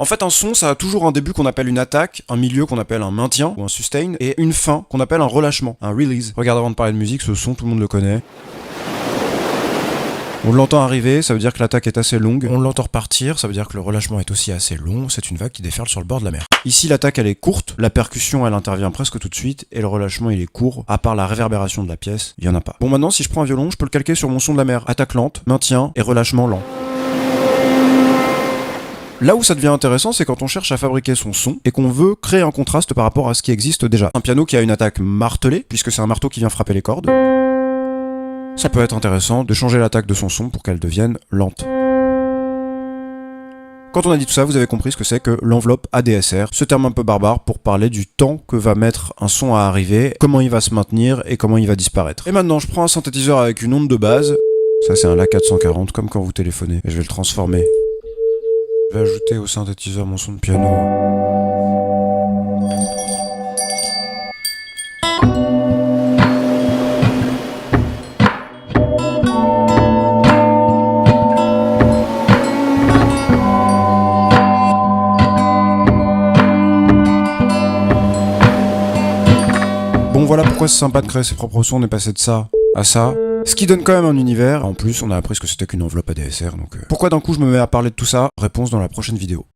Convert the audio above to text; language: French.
En fait, un son, ça a toujours un début qu'on appelle une attaque, un milieu qu'on appelle un maintien ou un sustain, et une fin qu'on appelle un relâchement, un release. Regarde, avant de parler de musique, ce son, tout le monde le connaît. On l'entend arriver, ça veut dire que l'attaque est assez longue. On l'entend repartir, ça veut dire que le relâchement est aussi assez long. C'est une vague qui déferle sur le bord de la mer. Ici, l'attaque, elle est courte, la percussion, elle intervient presque tout de suite, et le relâchement, il est court. À part la réverbération de la pièce, il y en a pas. Bon, maintenant, si je prends un violon, je peux le calquer sur mon son de la mer. Attaque lente, maintien et relâchement lent. Là où ça devient intéressant, c'est quand on cherche à fabriquer son son et qu'on veut créer un contraste par rapport à ce qui existe déjà. Un piano qui a une attaque martelée, puisque c'est un marteau qui vient frapper les cordes. Ça peut être intéressant de changer l'attaque de son son pour qu'elle devienne lente. Quand on a dit tout ça, vous avez compris ce que c'est que l'enveloppe ADSR, ce terme un peu barbare pour parler du temps que va mettre un son à arriver, comment il va se maintenir et comment il va disparaître. Et maintenant, je prends un synthétiseur avec une onde de base. Ça, c'est un LA440, comme quand vous téléphonez. Et je vais le transformer. Je vais ajouter au synthétiseur mon son de piano. Bon, voilà pourquoi c'est sympa de créer ses propres sons, on est passé de ça à ça. Ce qui donne quand même un univers. En plus, on a appris ce que c'était qu'une enveloppe ADSR, donc... Pourquoi d'un coup je me mets à parler de tout ça? Réponse dans la prochaine vidéo.